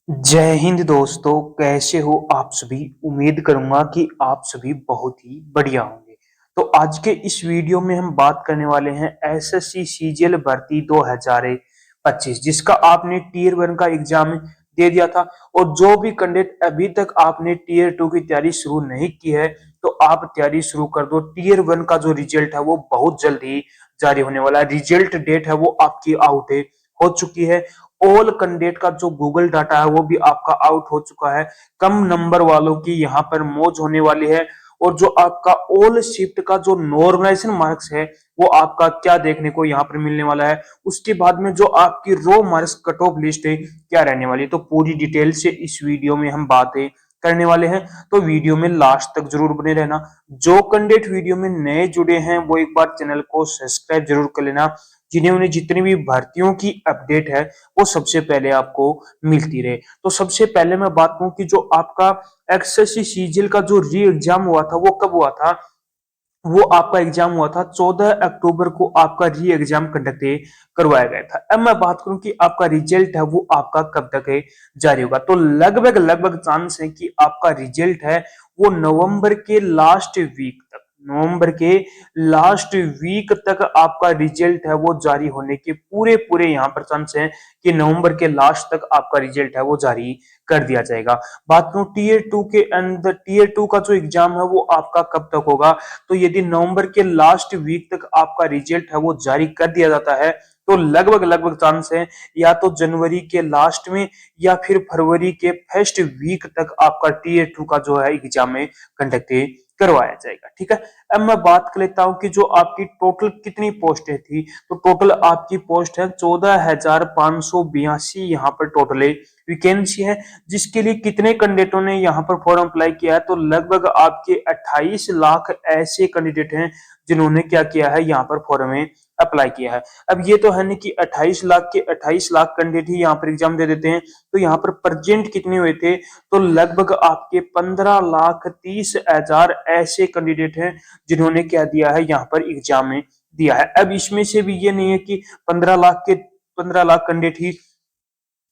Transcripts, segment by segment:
जय हिंद दोस्तों, कैसे हो आप सभी। उम्मीद करूंगा कि आप सभी बहुत ही बढ़िया होंगे। तो आज के इस वीडियो में हम बात करने वाले हैं एसएससी सीजीएल भर्ती 2025, जिसका आपने टीयर 1 का एग्जाम दे दिया था। और जो भी कैंडिडेट अभी तक आपने टीयर 2 की तैयारी शुरू नहीं की है, तो आप तैयारी शुरू कर दो। टीयर 1 का जो रिजल्ट है वो बहुत जल्द ही जारी होने वाला है। रिजल्ट डेट है वो आपकी आउट हो चुकी है। ऑल कैंडिडेट का जो गूगल डाटा है वो भी आपका आउट हो चुका है। कम नंबर वालों की यहाँ पर मौज होने वाली है। और जो आपका ऑल शिफ्ट का जो नॉर्मलाइजेशन मार्क्स है वो आपका क्या देखने को यहाँ पर मिलने वाला है। उसके बाद में जो आपकी रो मार्क्स कट ऑफ लिस्ट है क्या रहने वाली है, तो पूरी डिटेल से इस वीडियो में हम बातें करने वाले हैं। तो वीडियो में लास्ट तक जरूर बने रहना। जो कैंडिडेट वीडियो में नए जुड़े हैं वो एक बार चैनल को सब्सक्राइब जरूर कर लेना, जिन्हें उन्हें जितनी भी भर्तियों की अपडेट है वो सबसे पहले आपको मिलती रहे। तो सबसे पहले मैं बात करूं कि जो आपका एसएससी सीजीएल का जो री एग्जाम हुआ था वो कब हुआ था। वो आपका एग्जाम हुआ था 14 अक्टूबर को, आपका री एग्जाम कंडक्ट करवाया गया था। अब मैं बात करूं कि आपका रिजल्ट है वो आपका कब तक है जारी होगा, तो लगभग लगभग चांस है कि आपका रिजल्ट है वो नवंबर के लास्ट वीक तक आपका रिजल्ट है वो जारी होने के पूरे पूरे यहाँ पर चांस है कि नवंबर के लास्ट तक आपका रिजल्ट है वो जारी कर दिया जाएगा। बात करूं टीयर 2 के अंदर, टीयर 2 का जो एग्जाम है वो आपका कब तक होगा, तो यदि नवंबर के लास्ट वीक तक आपका रिजल्ट है वो जारी कर दिया जाता है, तो लगभग लगभग चांस है या तो जनवरी के लास्ट में या फिर फरवरी के फर्स्ट वीक तक आपका टीयर 2 का जो है एग्जाम में कंडक्ट करवाया जाएगा। ठीक है। अब मैं बात कर लेता हूं कि जो आपकी टोटल कितनी पोस्टें थी, तो टोटल आपकी पोस्ट है 14,582 यहाँ पर टोटल वैकेंसी है। जिसके लिए कितने कैंडिडेटों ने यहाँ पर फॉर्म अप्लाई किया है, तो लगभग आपके 28 लाख ऐसे कैंडिडेट हैं जिन्होंने क्या किया है, यहाँ पर फॉर्म में अप्लाई किया है। अब ये तो है नहीं कि 28 लाख के 28 लाख कैंडिडेट ही यहाँ पर एग्जाम दे देते हैं, तो यहाँ पर प्रेजेंट कितने हुए थे, तो लगभग आपके 15,30,000 ऐसे कैंडिडेट हैं जिन्होंने क्या दिया है, यहाँ पर एग्जाम में दिया है। अब इसमें से भी ये नहीं है कि 15 लाख कैंडिडेट ही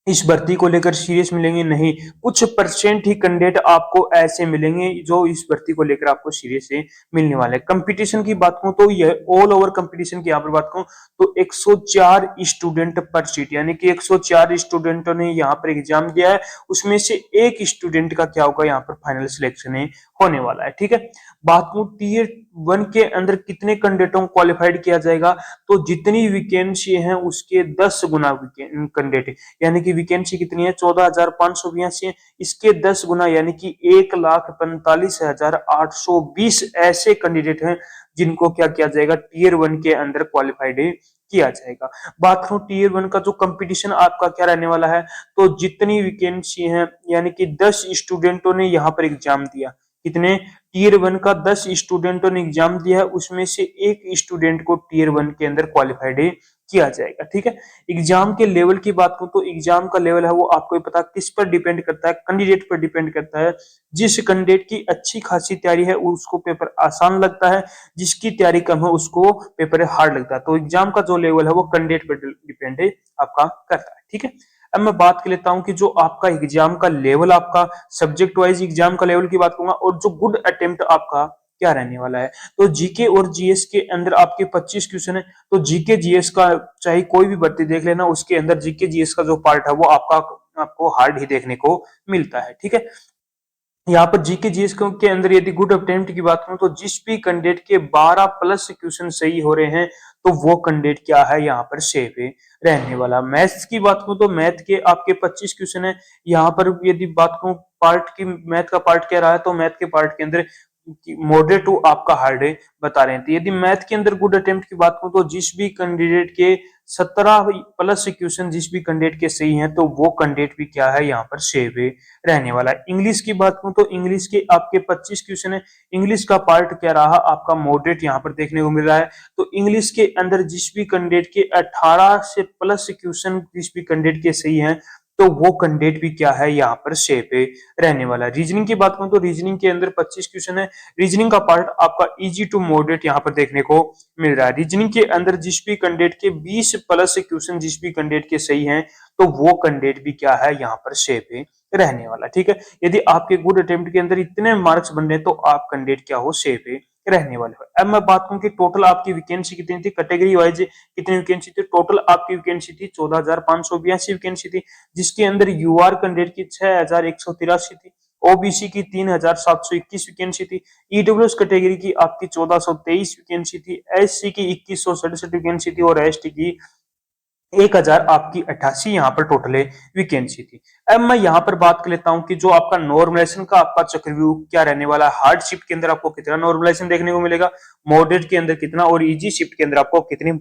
इस भर्ती को लेकर सीरियस मिलेंगे, नहीं, कुछ परसेंट ही कैंडिडेट आपको ऐसे मिलेंगे जो इस भर्ती को लेकर आपको सीरियस से मिलने वाले। कंपटीशन की बात करूं तो यह ऑल ओवर कंपटीशन की यहाँ पर बात करूं तो 104 स्टूडेंट पर सीट, यानी कि 104 स्टूडेंटों ने यहाँ पर एग्जाम दिया है। उसमें से एक स्टूडेंट का क्या होगा, यहाँ पर फाइनल सिलेक्शन होने वाला है। ठीक है। बात करूं टीयर 1 के अंदर कितने कैंडिडेटों को क्वालिफाइड किया जाएगा, तो जितनी वैकेंसी है उसके 10 गुना कैंडिडेट, यानी कि वैकेंसी कितनी है 14,582 है, इसके 10 गुना यानी कि 1,45,820 ऐसे कैंडिडेट हैं जिनको क्या किया जाएगा, टीयर 1 के अंदर क्वालिफाइड किया जाएगा। बात करूं टीयर 1 का जो कंपटीशन आपका क्या रहने वाला है, तो जितनी वैकेंसी है यानी कि 10 स्टूडेंटों ने यहाँ पर एग्जाम दिया, कितने, टीयर 1 का 10 स्टूडेंटों ने एग्जाम दिया है, उसमें से एक स्टूडेंट को टीयर 1 के अंदर क्वालिफाइड किया जाएगा। ठीक है। एग्जाम के लेवल की बात करूं तो एग्जाम का लेवल है वो आपको पता किस पर डिपेंड करता है, कैंडिडेट पर डिपेंड करता है। जिस कैंडिडेट की अच्छी खासी तैयारी है उसको पेपर आसान लगता है, जिसकी तैयारी कम है उसको पेपर हार्ड लगता है। तो एग्जाम का जो लेवल है वो कैंडिडेट पर डिपेंड आपका करता है। ठीक है। अब मैं बात कर लेता हूं कि जो आपका एग्जाम का लेवल, आपका सब्जेक्ट वाइज एग्जाम का लेवल की बात करूंगा, और जो गुड अटेम्प्ट आपका क्या रहने वाला है। तो जीके और जीएस के अंदर आपके 25 क्वेश्चन है, तो जीके जीएस का चाहे कोई भी भर्ती देख लेना, उसके अंदर जीके जीएस का जो पार्ट है वो आपको हार्ड ही देखने को मिलता है। ठीक है। यहाँ पर जीके जीएस के अंदर यदि गुड अटेम्प्ट की बात करूं तो जिस भी कैंडिडेट के 12 प्लस क्वेश्चन सही हो रहे हैं, तो वो कैंडिडेट क्या है, यहाँ पर सेफ है रहने वाला। मैथ्स की बात करूं तो मैथ के आपके 25 क्वेश्चन है। यहाँ पर यदि बात करूं पार्ट की, मैथ का पार्ट क्या रहा है, तो मैथ के पार्ट के अंदर मॉडरेट टू आपका हार्ड बता रहे हैं। तो यदि मैथ के अंदर गुड अटेम्प्ट की बात करूं तो जिस भी कैंडिडेट के 17 प्लस क्वेश्चन जिस भी कैंडिडेट के सही हैं, तो वो कैंडिडेट भी क्या है, यहाँ पर सेव रहने वाला है। इंग्लिश की बात करूं तो इंग्लिश के आपके 25 क्वेश्चन है। इंग्लिश का पार्ट क्या रहा, आपका मॉडरेट यहाँ पर देखने को मिल रहा है। तो इंग्लिश के अंदर जिस भी कैंडिडेट के 18 से प्लस क्वेश्चन जिस भी कैंडिडेट के सही हैं, तो तो वो कैंडिडेट भी क्या है यहाँ पर सेफ है रहने वाला है। रीजनिंग की बात करूं तो रीजनिंग के अंदर 25 क्वेश्चन है। रीजनिंग का पार्ट आपका इजी टू मॉडरेट यहाँ पर देखने को मिल रहा है। रीजनिंग के अंदर जिस भी कैंडिडेट के 20 प्लस क्वेश्चन जिस भी कैंडिडेट के सही हैं तो वो कैंडिडेट भी क्या है यहाँ पर सेफ है रहने वाला। ठीक है, यदि आपके गुड अटेम्प्ट के अंदर इतने मार्क्स बन रहे हैं तो आप कैंडिडेट क्या हो सेफ है रहने वाले हो। अब मैं बात करूं कि टोटल आपकी वैकेंसी कितनी थी, कैटेगरी वाइज कितनी वैकेंसी थी। टोटल आपकी वैकेंसी थी 14,582 वैकेंसी थी, जिसके अंदर यूआर कैंडिडेट की 6,183 थी, ओबीसी की 3,721 वैकेंसी थी, ईडब्ल्यूएस कैटेगरी की आपकी 1,423 वैकेंसी थी, एससी की 2,167 वैकेंसी थी और एसटी की 1,000 आपकी 88 यहाँ पर टोटल वैकेंसी थी। अब मैं यहाँ पर बात कर लेता हूँ कि जो आपका नॉर्मलाइजेशन का आपका चक्रव्यूह क्या रहने वाला है। हार्ड शिफ्ट के अंदर आपको कितना नॉर्मलाइजेशन देखने को मिलेगा, मॉडरेट के अंदर कितना और इजी शिफ्ट के अंदर आपको कितने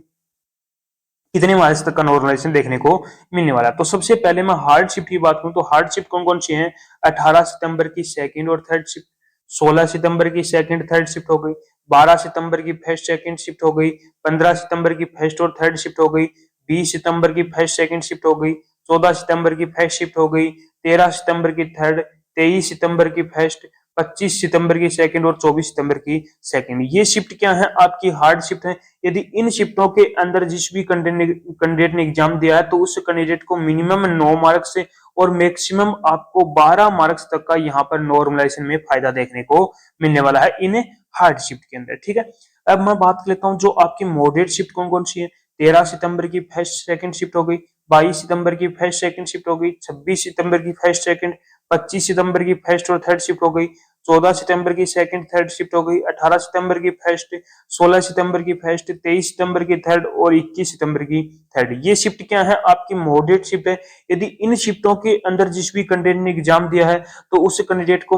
मार्क्स तक का नॉर्मलाइजेशन देखने को मिलने वाला है। तो सबसे पहले मैं हार्ड शिफ्ट की बात करूं तो हार्ड शिफ्ट कौन कौन सी है। 18 सितंबर की सेकंड और थर्ड शिफ्ट, 16 सितंबर की सेकंड थर्ड शिफ्ट हो गई, 12 सितंबर की फर्स्ट सेकंड शिफ्ट हो गई, 15 सितंबर की फर्स्ट और थर्ड शिफ्ट हो गई, 20 सितंबर की फर्स्ट सेकंड शिफ्ट हो गई, 14 सितंबर की फर्स्ट शिफ्ट हो गई, 13 सितंबर की थर्ड, 23 सितंबर की फर्स्ट, 25 सितंबर की सेकंड और 24 सितंबर की सेकंड। ये शिफ्ट क्या है, आपकी हार्ड शिफ्ट है। यदि इन शिफ्टों के अंदर जिस भी कैंडिडेट ने एग्जाम दिया है तो उस कैंडिडेट को मिनिमम 9 मार्क्स से और मैक्सिमम आपको 12 मार्क्स तक का यहाँ पर नॉर्मलाइजेशन में फायदा देखने को मिलने वाला है इन हार्ड शिफ्ट के अंदर। ठीक है, अब मैं बात कर लेता हूँ जो आपकी मॉडरेट शिफ्ट कौन कौन सी है। 13 सितंबर की फर्स्ट सेकंड शिफ्ट हो गई, 22 सितंबर की फर्स्ट सेकंड शिफ्ट हो गई, 26 सितंबर की फर्स्ट सेकंड, 25 सितंबर की फर्स्ट और थर्ड शिफ्ट हो गई, 14 सितंबर की सेकंड थर्ड शिफ्ट हो गई, 18 सितंबर की फर्स्ट, 16 सितंबर की फर्स्ट, 23 सितंबर की थर्ड और 21 सितंबर की थर्ड। ये शिफ्ट क्या है, आपकी मॉडरेट शिफ्ट है। यदि इन शिफ्टों के अंदर जिस भी कैंडिडेट ने एग्जाम दिया है तो उस कैंडिडेट को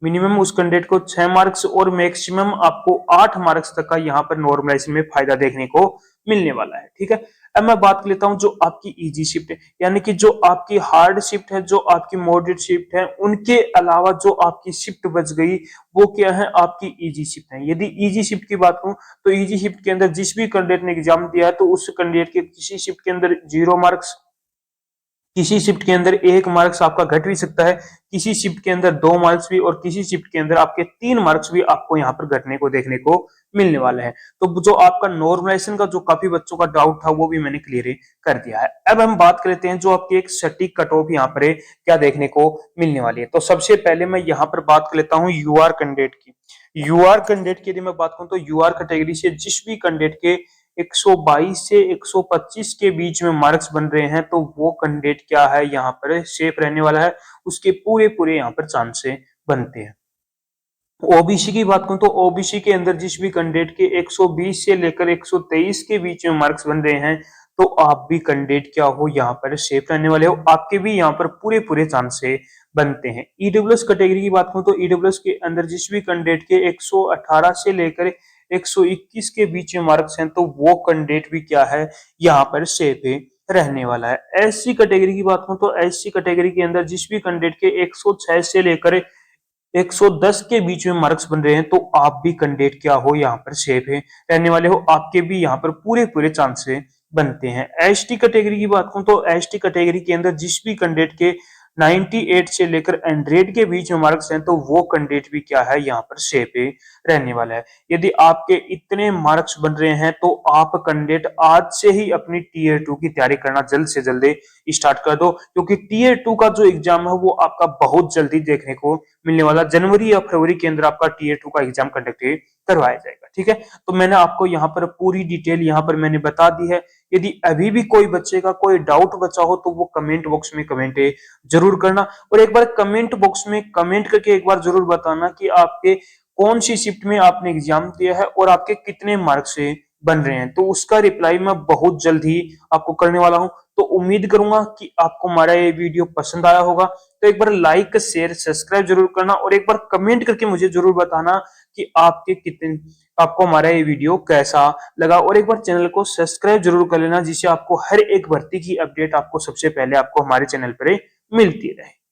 मिनिमम उस कैंडिडेट को 6 मार्क्स और मैक्सिमम आपको 8 मार्क्स तक का यहाँ पर नॉर्मलाइजेशन में फायदा देखने को मिलने वाला है। ठीक है, अब मैं बात कर लेता हूं जो आपकी इजी शिफ्ट है, यानी कि जो आपकी हार्ड शिफ्ट है, जो आपकी मॉडरेट शिफ्ट है, उनके अलावा जो आपकी शिफ्ट बच गई वो क्या है, आपकी इजी शिफ्ट है। यदि इजी शिफ्ट की बात करूं तो इजी शिफ्ट के अंदर जिस भी कैंडिडेट ने एग्जाम दिया है तो उस कैंडिडेट के किसी शिफ्ट के अंदर 0 मार्क्स, किसी शिफ्ट के अंदर 1 मार्क्स आपका घट भी सकता है, किसी शिफ्ट के अंदर 2 मार्क्स भी और किसी शिफ्ट के अंदर आपके 3 मार्क्स भी आपको यहाँ पर घटने को देखने को मिलने वाले हैं। तो जो आपका नॉर्मलाइजेशन का जो काफी बच्चों का डाउट था वो भी मैंने क्लियर कर दिया है। अब हम बात कर लेते हैं जो आपकी एक सटीक कट ऑफ यहाँ पर क्या देखने को मिलने वाली है। तो सबसे पहले मैं यहाँ पर बात कर लेता हूँ यूआर कैंडिडेट की। यूआर कैंडिडेट की यदि मैं बात करूं तो यूआर कैटेगरी से जिस भी कैंडिडेट के 122 से 125 के बीच में मार्क्स बन रहे हैं तो वो कैंडिडेट क्या है यहाँ पर सेफ रहने वाला है, उसके पूरे पूरे यहाँ पर चांस बनते हैं। ओबीसी की बात करूं तो ओबीसी के अंदर जिस भी कैंडिडेट के 120 से लेकर 123 के बीच में मार्क्स बन रहे हैं तो आप भी कैंडिडेट क्या हो यहाँ पर सेफ रहने वाले हो, आपके भी यहाँ पर पूरे पूरे चांस बनते हैं। ईडब्ल्यूएस कैटेगरी की बात करूं तो ईडब्ल्यूएस के अंदर जिस भी कैंडिडेट के 118 से लेकर 121 के बीच में मार्क्स हैं तो वो कैंडिडेट भी क्या है यहाँ पर सेफ रहने वाला है। एससी कैटेगरी की बात करूं तो एससी कैटेगरी के अंदर जिस भी कैंडिडेट के 106 से लेकर 110 के बीच में मार्क्स बन रहे हैं तो आप भी कैंडिडेट क्या हो यहाँ पर सेफ रहने वाले हो, आपके भी यहाँ पर पूरे पूरे चांस बनते हैं। एसटी कैटेगरी की बात करूं तो एसटी कैटेगरी के अंदर जिस भी कैंडिडेट के 98 से लेकर 100 के बीच में मार्क्स हैं तो वो कैंडिडेट भी क्या है यहाँ पर सेफ रहने वाला है। यदि आपके इतने मार्क्स बन रहे हैं तो आप कैंडिडेट आज से ही अपनी टीयर 2 की तैयारी करना जल्द से जल्द स्टार्ट कर दो, क्योंकि टीयर 2 का जो एग्जाम है वो आपका बहुत जल्दी देखने को मिलने वाला। जनवरी या फरवरी के अंदर आपका टीयर 2 का एग्जाम कंडक्ट करवाया जाएगा। ठीक है, तो मैंने आपको यहाँ पर पूरी डिटेल यहाँ पर मैंने बता दी है। यदि अभी भी कोई बच्चे का कोई डाउट बचा हो तो वो कमेंट बॉक्स में कमेंट जरूर करना, और एक बार कमेंट बॉक्स में कमेंट करके एक बार जरूर बताना कि आपके कौन सी शिफ्ट में आपने एग्जाम दिया है और आपके कितने मार्क्स बन रहे हैं, तो उसका रिप्लाई मैं बहुत जल्द ही आपको करने वाला हूं। तो उम्मीद करूंगा कि आपको हमारा ये वीडियो पसंद आया होगा, तो एक बार लाइक शेयर सब्सक्राइब जरूर करना और एक बार कमेंट करके मुझे जरूर बताना कि आपको हमारा ये वीडियो कैसा लगा, और एक बार चैनल को सब्सक्राइब जरूर कर लेना जिससे आपको हर एक भर्ती की अपडेट आपको सबसे पहले आपको हमारे चैनल पर मिलती रहे।